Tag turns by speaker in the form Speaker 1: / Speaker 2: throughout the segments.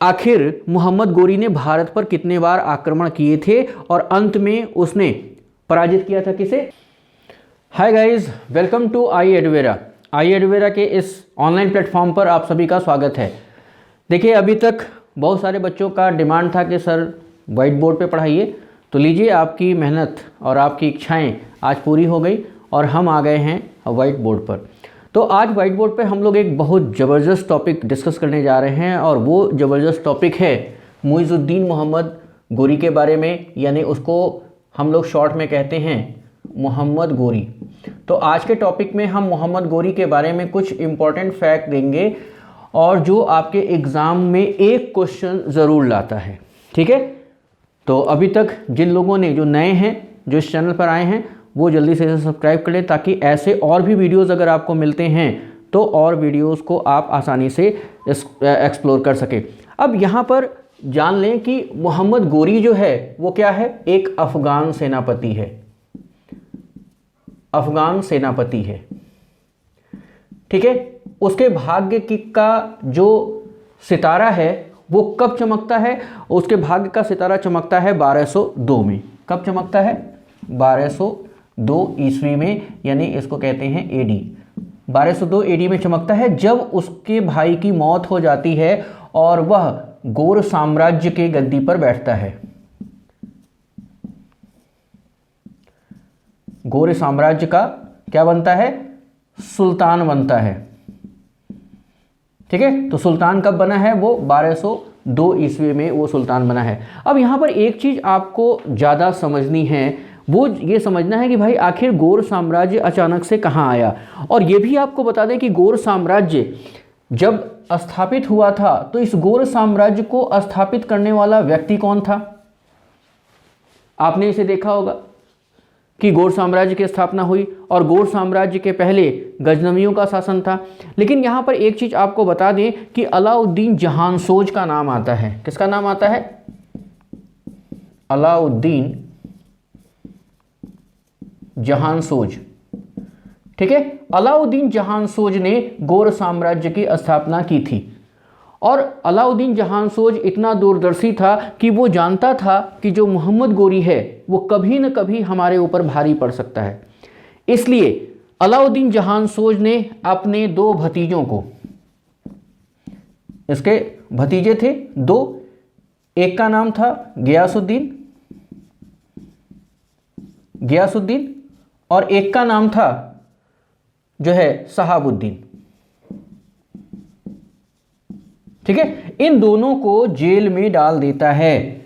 Speaker 1: आखिर मोहम्मद गोरी ने भारत पर कितने बार आक्रमण किए थे और अंत में उसने पराजित किया था किसे? हाय गाइस, वेलकम टू आई एडवेरा के इस ऑनलाइन प्लेटफॉर्म पर आप सभी का स्वागत है। देखिए, अभी तक बहुत सारे बच्चों का डिमांड था कि सर वाइट बोर्ड पे पढ़ाइए, तो लीजिए आपकी मेहनत और आपकी इच्छाएं आज पूरी हो गई और हम आ गए हैं वाइट बोर्ड पर। तो आज वाइट बोर्ड पे हम लोग एक बहुत ज़बरदस्त टॉपिक डिस्कस करने जा रहे हैं और वो ज़बरदस्त टॉपिक है मुइज़ुद्दीन मोहम्मद गोरी के बारे में, यानी उसको हम लोग शॉर्ट में कहते हैं मोहम्मद गोरी। तो आज के टॉपिक में हम मोहम्मद गोरी के बारे में कुछ इम्पॉर्टेंट फैक्ट देंगे और जो आपके एग्ज़ाम में एक क्वेश्चन ज़रूर लाता है। ठीक है, तो अभी तक जिन लोगों ने, जो नए हैं, जो इस चैनल पर आए हैं, वो जल्दी से सब्सक्राइब कर लें ताकि ऐसे और भी वीडियोस अगर आपको मिलते हैं तो और वीडियोस को आप आसानी से एक्सप्लोर कर सकें। अब यहाँ पर जान लें कि मोहम्मद गोरी जो है वो क्या है, एक अफ़गान सेनापति है। अफ़गान सेनापति है, ठीक है। उसके भाग्य का जो सितारा है वो कब चमकता है? उसके भाग्य का सितारा चमकता है 1202 में। कब चमकता है? 1202 ईस्वी में, यानी इसको कहते हैं एडी। 1202 एडी में चमकता है जब उसके भाई की मौत हो जाती है और वह गौर साम्राज्य के गद्दी पर बैठता है। गौर साम्राज्य का क्या बनता है? सुल्तान बनता है। ठीक है, तो सुल्तान कब बना है? वो 1202 ईस्वी में वो सुल्तान बना है। अब यहाँ पर एक चीज़ आपको ज़्यादा समझनी है, वो ये समझना है कि भाई आखिर गौर साम्राज्य अचानक से कहाँ आया। और ये भी आपको बता दें कि गौर साम्राज्य जब स्थापित हुआ था तो इस गौर साम्राज्य को स्थापित करने वाला व्यक्ति कौन था? आपने इसे देखा होगा कि गौर साम्राज्य की स्थापना हुई और गौर साम्राज्य के पहले गजनवियों का शासन था। लेकिन यहाँ पर एक चीज़ आपको बता दें कि अलाउद्दीन जहांसोज का नाम आता है। किसका नाम आता है? अलाउद्दीन जहांसोज। ठीक है, अलाउद्दीन जहांसोज ने गौर साम्राज्य की स्थापना की थी और अलाउद्दीन जहांसोज इतना दूरदर्शी था कि वो जानता था कि जो मोहम्मद गोरी है वो कभी न कभी हमारे ऊपर भारी पड़ सकता है। इसलिए अलाउद्दीन जहांसोज ने अपने दो भतीजों को, इसके भतीजे थे दो, एक का नाम था गियासुद्दीन और एक का नाम था जो है शहाबुद्दीन। ठीक है, इन दोनों को जेल में डाल देता है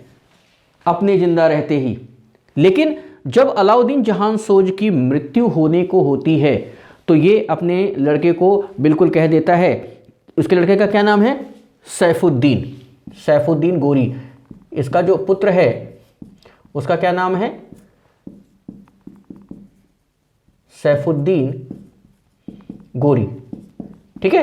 Speaker 1: अपने जिंदा रहते ही। लेकिन जब अलाउद्दीन जहांसोज की मृत्यु होने को होती है तो ये अपने लड़के को बिल्कुल कह देता है। उसके लड़के का क्या नाम है? सैफुद्दीन गोरी। इसका जो पुत्र है उसका क्या नाम है? सैफुद्दीन गोरी। ठीक है,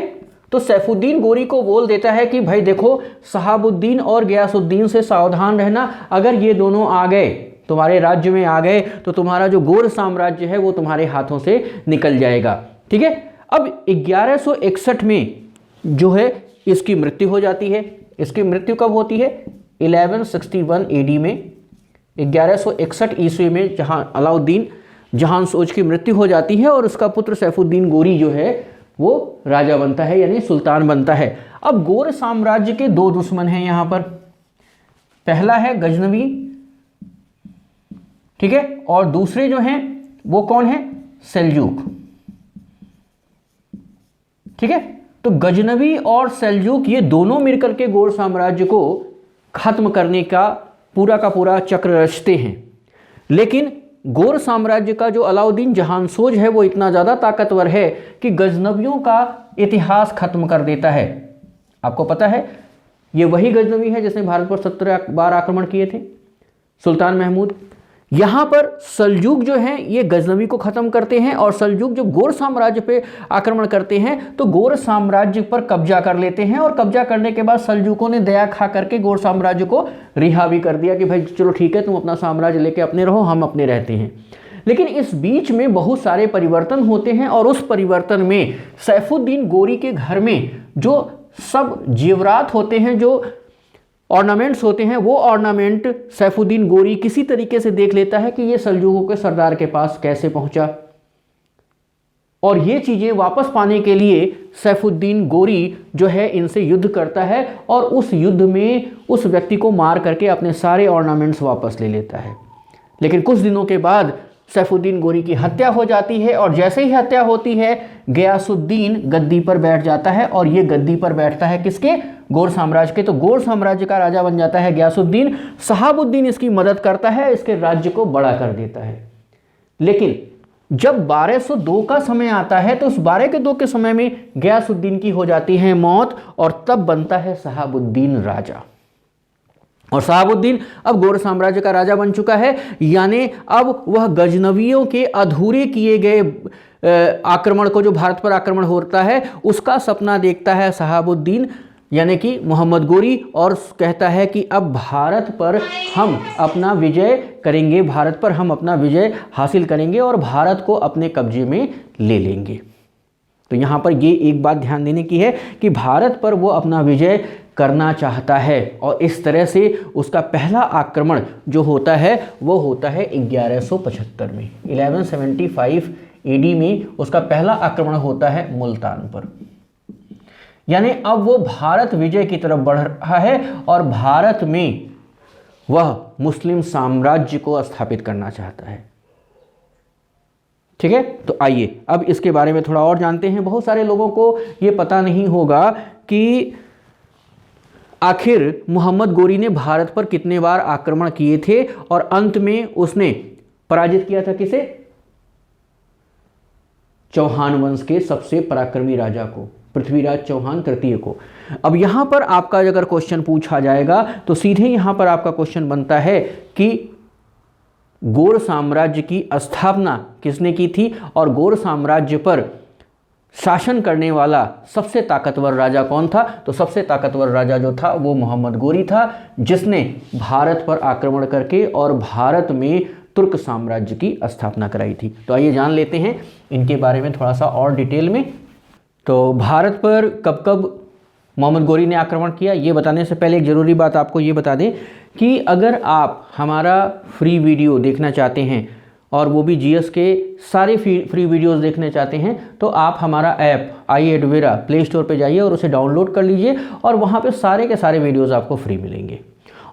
Speaker 1: तो सैफुद्दीन गोरी को बोल देता है कि भाई देखो, शहाबुद्दीन और गियासुद्दीन से सावधान रहना। अगर ये दोनों आ गए, तुम्हारे राज्य में आ गए, तो तुम्हारा जो गौर साम्राज्य है वो तुम्हारे हाथों से निकल जाएगा। ठीक है, अब 1161 में जो है इसकी मृत्यु हो जाती है। इसकी मृत्यु कब होती है? 1161 एडी में, 1161 ईस्वी में जहां अलाउद्दीन जहांसोज की मृत्यु हो जाती है और उसका पुत्र सैफुद्दीन गोरी जो है वो राजा बनता है, यानी सुल्तान बनता है। अब गौर साम्राज्य के दो दुश्मन हैं यहां पर। पहला है गजनवी, ठीक है, और दूसरे जो हैं वो कौन है? सेल्जुक। ठीक है, तो गजनवी और सेल्जुक ये दोनों मिलकर के गौर साम्राज्य को खत्म करने का पूरा चक्र रचते हैं। लेकिन गौर साम्राज्य का जो अलाउद्दीन जहांसोज है वो इतना ज़्यादा ताकतवर है कि गजनवियों का इतिहास खत्म कर देता है। आपको पता है ये वही गजनवी है जिसने भारत पर 17 बार आक्रमण किए थे, सुल्तान महमूद। यहाँ पर सल्जूक जो हैं ये गजनवी को ख़त्म करते हैं और सल्जूक जो गौर साम्राज्य पे आक्रमण करते हैं तो गौर साम्राज्य पर कब्जा कर लेते हैं और कब्जा करने के बाद सल्जूकों ने दया खा करके गौर साम्राज्य को रिहा भी कर दिया कि भाई चलो ठीक है, तुम अपना साम्राज्य लेके अपने रहो, हम अपने रहते हैं। लेकिन इस बीच में बहुत सारे परिवर्तन होते हैं और उस परिवर्तन में सैफुद्दीन गोरी के घर में जो सब जेवरात होते हैं, जो ऑर्नामेंट्स होते हैं, वो ऑर्नामेंट सैफुद्दीन गोरी किसी तरीके से देख लेता है कि ये सल्जूकों के सरदार के पास कैसे पहुंचा, और ये चीज़ें वापस पाने के लिए सैफुद्दीन गोरी जो है इनसे युद्ध करता है और उस युद्ध में उस व्यक्ति को मार करके अपने सारे ऑर्नामेंट्स वापस ले लेता है। लेकिन कुछ दिनों के बाद सैफुद्दीन गोरी की हत्या हो जाती है, और जैसे ही हत्या होती है गयासुद्दीन गद्दी पर बैठ जाता है, और ये गद्दी पर बैठता है किसके? गौर साम्राज्य के। तो गौर साम्राज्य का राजा बन जाता है गयासुद्दीन। शहाबुद्दीन इसकी मदद करता है, इसके राज्य को बड़ा कर देता है। लेकिन जब 1202 का समय आता है तो उस 1202 के समय में गयासुद्दीन की हो जाती है मौत, और तब बनता है शहाबुद्दीन राजा। और शहाबुद्दीन अब गौर साम्राज्य का राजा बन चुका है, यानी अब वह गजनवियों के अधूरे किए गए आक्रमण को, जो भारत पर आक्रमण होता है, उसका सपना देखता है शहाबुद्दीन यानी कि मोहम्मद गोरी, और कहता है कि अब भारत पर हम अपना विजय करेंगे, भारत पर हम अपना विजय हासिल करेंगे और भारत को अपने कब्जे में ले लेंगे। तो यहाँ पर ये एक बात ध्यान देने की है कि भारत पर वो अपना विजय करना चाहता है, और इस तरह से उसका पहला आक्रमण जो होता है वो होता है 1175 में। 1175 AD में उसका पहला आक्रमण होता है मुल्तान पर। यानी अब वो भारत विजय की तरफ बढ़ रहा है और भारत में वह मुस्लिम साम्राज्य को स्थापित करना चाहता है। ठीक है, तो आइए अब इसके बारे में थोड़ा और जानते हैं। बहुत सारे लोगों को ये पता नहीं होगा कि आखिर मोहम्मद गोरी ने भारत पर कितने बार आक्रमण किए थे, और अंत में उसने पराजित किया था किसे? चौहान वंश के सबसे पराक्रमी राजा को, पृथ्वीराज चौहान तृतीय को। अब यहां पर आपका अगर क्वेश्चन पूछा जाएगा तो सीधे यहां पर आपका क्वेश्चन बनता है कि गौर साम्राज्य की स्थापना किसने की थी, और गौर साम्राज्य पर शासन करने वाला सबसे ताकतवर राजा कौन था? तो सबसे ताकतवर राजा जो था वो मोहम्मद गोरी था, जिसने भारत पर आक्रमण करके और भारत में तुर्क साम्राज्य की स्थापना कराई थी। तो आइए जान लेते हैं इनके बारे में थोड़ा सा और डिटेल में। तो भारत पर कब कब मोहम्मद गोरी ने आक्रमण किया, ये बताने से पहले एक ज़रूरी बात आपको ये बता दें कि अगर आप हमारा फ्री वीडियो देखना चाहते हैं, और वो भी जीएस के सारे फ्री वीडियोस देखने चाहते हैं, तो आप हमारा ऐप आई एडवेरा प्ले स्टोर पे जाइए और उसे डाउनलोड कर लीजिए, और वहाँ पे सारे के सारे वीडियोस आपको फ्री मिलेंगे,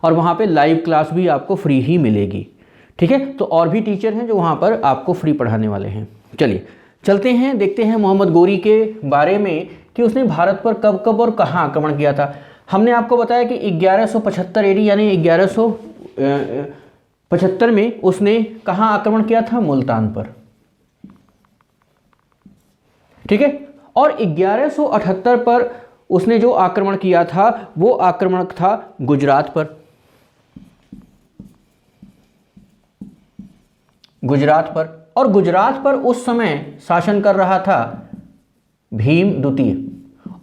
Speaker 1: और वहाँ पे लाइव क्लास भी आपको फ्री ही मिलेगी। ठीक है, तो और भी टीचर हैं जो वहाँ पर आपको फ्री पढ़ाने वाले हैं। चलिए चलते हैं, देखते हैं मोहम्मद गोरी के बारे में कि उसने भारत पर कब कब और कहाँ आक्रमण किया था। हमने आपको बताया कि 1175 AD यानी 1175 में उसने कहाँ आक्रमण किया था? मुल्तान पर। ठीक है, और 1178 पर उसने जो आक्रमण किया था वो आक्रमण था गुजरात पर। और गुजरात पर उस समय शासन कर रहा था भीम द्वितीय,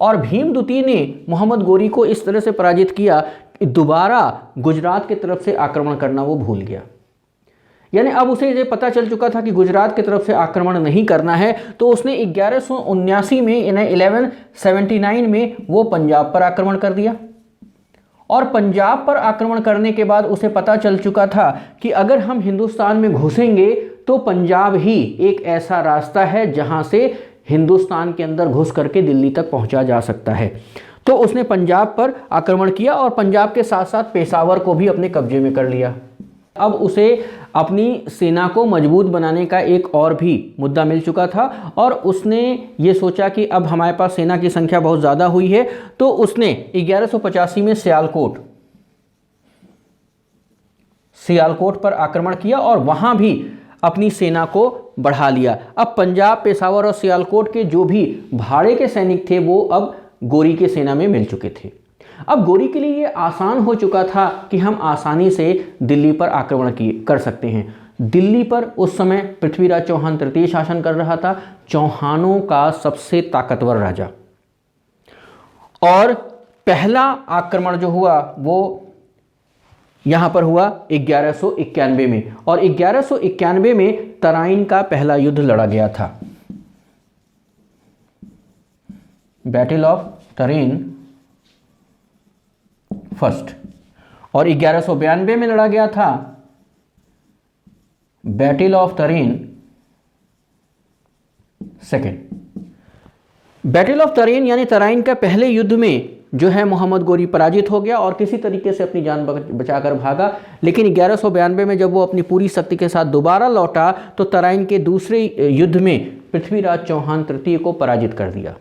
Speaker 1: और भीम द्वितीय ने मोहम्मद गोरी को इस तरह से पराजित किया कि दोबारा गुजरात की तरफ से आक्रमण करना वो भूल गया। यानी अब उसे ये पता चल चुका था कि गुजरात की तरफ से आक्रमण नहीं करना है, तो उसने 1179 में 1179 में वो पंजाब पर आक्रमण कर दिया। और पंजाब पर आक्रमण करने के बाद उसे पता चल चुका था कि अगर हम हिंदुस्तान में घुसेंगे तो पंजाब ही एक ऐसा रास्ता है जहां से हिंदुस्तान के अंदर घुस करके दिल्ली तक पहुंचा जा सकता है। तो उसने पंजाब पर आक्रमण किया, और पंजाब के साथ साथ पेशावर को भी अपने कब्जे में कर लिया। अब उसे अपनी सेना को मजबूत बनाने का एक और भी मुद्दा मिल चुका था, और उसने ये सोचा कि अब हमारे पास सेना की संख्या बहुत ज़्यादा हुई है, तो उसने 1185 में सियालकोट पर आक्रमण किया और वहाँ भी अपनी सेना को बढ़ा लिया। अब पंजाब, पेशावर और सियालकोट के जो भी भाड़े के सैनिक थे वो अब गोरी के सेना में मिल चुके थे। अब गोरी के लिए ये आसान हो चुका था कि हम आसानी से दिल्ली पर आक्रमण कर सकते हैं। दिल्ली पर उस समय पृथ्वीराज चौहान तृतीय शासन कर रहा था, चौहानों का सबसे ताकतवर राजा। और पहला आक्रमण जो हुआ वो यहाँ पर हुआ 1191 में, और 1191 में तराइन का पहला युद्ध लड़ा गया था, बैटल ऑफ तराइन फर्स्ट। और 1192 में लड़ा गया था बैटल ऑफ तरेन सेकेंड। बैटल ऑफ तरेन यानी तराइन का पहले युद्ध में जो है मोहम्मद गोरी पराजित हो गया और किसी तरीके से अपनी जान बचाकर भागा। लेकिन 1192 में जब वो अपनी पूरी शक्ति के साथ दोबारा लौटा तो तराइन के दूसरे युद्ध में पृथ्वीराज चौहान तृतीय को पराजित कर दिया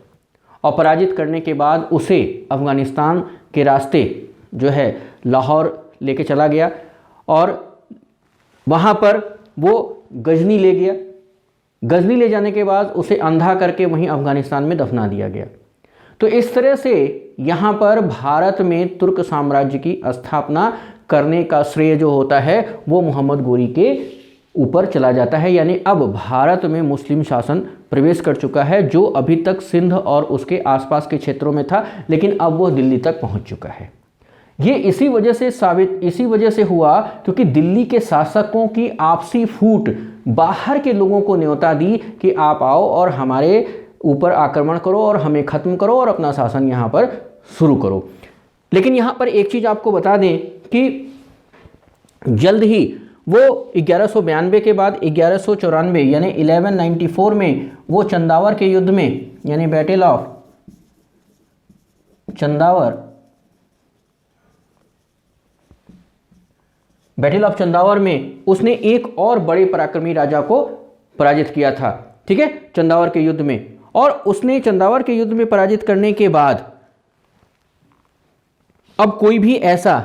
Speaker 1: और पराजित करने के बाद उसे अफगानिस्तान के रास्ते जो है लाहौर लेके चला गया और वहाँ पर वो गजनी ले गया। गजनी ले जाने के बाद उसे अंधा करके वहीं अफगानिस्तान में दफना दिया गया। तो इस तरह से यहाँ पर भारत में तुर्क साम्राज्य की स्थापना करने का श्रेय जो होता है वो मोहम्मद गोरी के ऊपर चला जाता है। यानी अब भारत में मुस्लिम शासन प्रवेश कर चुका है, जो अभी तक सिंध और उसके आसपास के क्षेत्रों में था, लेकिन अब वो दिल्ली तक पहुँच चुका है। ये इसी वजह से हुआ क्योंकि दिल्ली के शासकों की आपसी फूट बाहर के लोगों को न्योता दी कि आप आओ और हमारे ऊपर आक्रमण करो और हमें ख़त्म करो और अपना शासन यहाँ पर शुरू करो। लेकिन यहाँ पर एक चीज़ आपको बता दें कि जल्द ही वो 1192 के बाद 1194 यानी 1194 में वो चंदावर के युद्ध में यानी बैटल ऑफ चंदावर में उसने एक और बड़े पराक्रमी राजा को पराजित किया था, ठीक है, चंदावर के युद्ध में। और उसने चंदावर के युद्ध में पराजित करने के बाद अब कोई भी ऐसा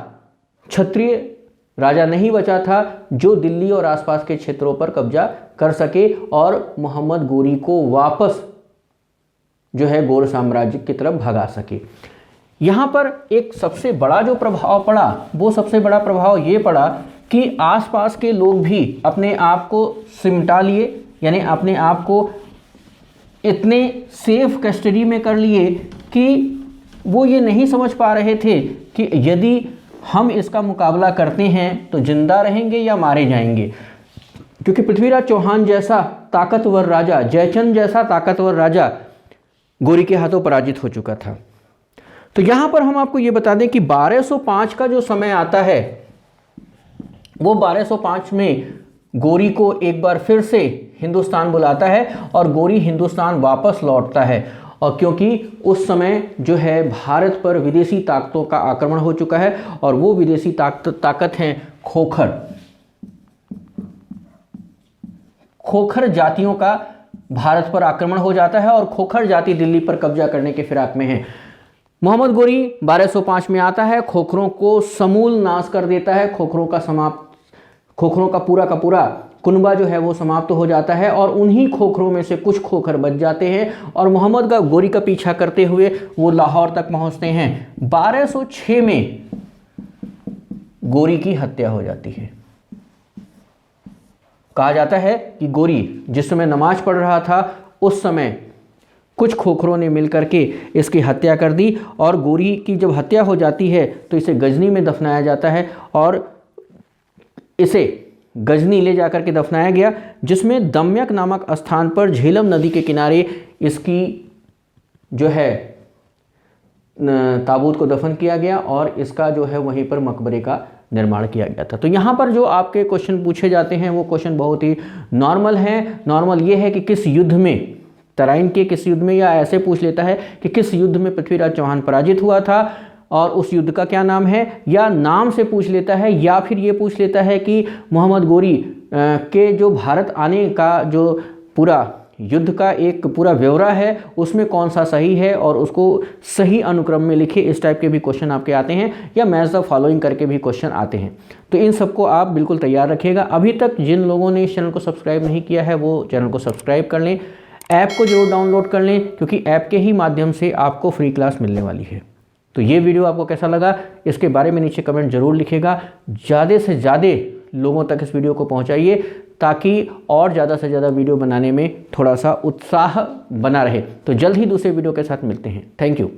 Speaker 1: क्षत्रिय राजा नहीं बचा था जो दिल्ली और आसपास के क्षेत्रों पर कब्जा कर सके और मोहम्मद गोरी को वापस जो है गौर साम्राज्य की तरफ भगा सके। यहाँ पर एक सबसे बड़ा जो प्रभाव पड़ा वो सबसे बड़ा प्रभाव ये पड़ा कि आसपास के लोग भी अपने आप को सिमटा लिए, यानी अपने आप को इतने सेफ कस्टडी में कर लिए कि वो ये नहीं समझ पा रहे थे कि यदि हम इसका मुकाबला करते हैं तो जिंदा रहेंगे या मारे जाएंगे, क्योंकि पृथ्वीराज चौहान जैसा ताकतवर राजा, जयचंद जैसा ताकतवर राजा गोरी के हाथों पराजित हो चुका था। तो यहाँ पर हम आपको ये बता दें कि 1205 का जो समय आता है वो 1205 में गोरी को एक बार फिर से हिंदुस्तान बुलाता है और गोरी हिंदुस्तान वापस लौटता है। और क्योंकि उस समय जो है भारत पर विदेशी ताकतों का आक्रमण हो चुका है और वो विदेशी ताकत हैं खोखर जातियों का भारत पर आक्रमण हो जाता है और खोखर जाति दिल्ली पर कब्जा करने के फिराक में है। मोहम्मद गोरी 1205 में आता है, खोखरों को समूल नाश कर देता है, खोखरों का पूरा कुनबा जो है वो समाप्त हो जाता है और उन्हीं खोखरों में से कुछ खोखर बच जाते हैं और मोहम्मद गोरी का पीछा करते हुए वो लाहौर तक पहुंचते हैं। 1206 में गोरी की हत्या हो जाती है। कहा जाता है कि गोरी जिस समय नमाज पढ़ रहा था उस समय कुछ खोखरों ने मिलकर के इसकी हत्या कर दी और गोरी की जब हत्या हो जाती है तो इसे गजनी में दफनाया जाता है और इसे गजनी ले जाकर के दफनाया गया, जिसमें दम्यक नामक स्थान पर झेलम नदी के किनारे इसकी जो है ताबूत को दफन किया गया और इसका जो है वहीं पर मकबरे का निर्माण किया गया था। तो यहाँ पर जो आपके क्वेश्चन पूछे जाते हैं वो क्वेश्चन बहुत ही नॉर्मल हैं। नॉर्मल ये है कि किस युद्ध में, तराइन के किस युद्ध में, या ऐसे पूछ लेता है कि किस युद्ध में पृथ्वीराज चौहान पराजित हुआ था और उस युद्ध का क्या नाम है, या नाम से पूछ लेता है, या फिर ये पूछ लेता है कि मोहम्मद गोरी के जो भारत आने का जो पूरा युद्ध का एक पूरा ब्यौरा है उसमें कौन सा सही है और उसको सही अनुक्रम में लिखे। इस टाइप के भी क्वेश्चन आपके आते हैं या मैच द फॉलोइंग करके भी क्वेश्चन आते हैं। तो इन सबको आप बिल्कुल तैयार रखिएगा। अभी तक जिन लोगों ने इस चैनल को सब्सक्राइब नहीं किया है वो चैनल को सब्सक्राइब कर लें, ऐप को जरूर डाउनलोड कर लें, क्योंकि ऐप के ही माध्यम से आपको फ्री क्लास मिलने वाली है। तो ये वीडियो आपको कैसा लगा इसके बारे में नीचे कमेंट जरूर लिखिएगा। ज़्यादा से ज़्यादा लोगों तक इस वीडियो को पहुंचाइए ताकि और ज़्यादा से ज़्यादा वीडियो बनाने में थोड़ा सा उत्साह बना रहे। तो जल्द ही दूसरे वीडियो के साथ मिलते हैं। Thank you.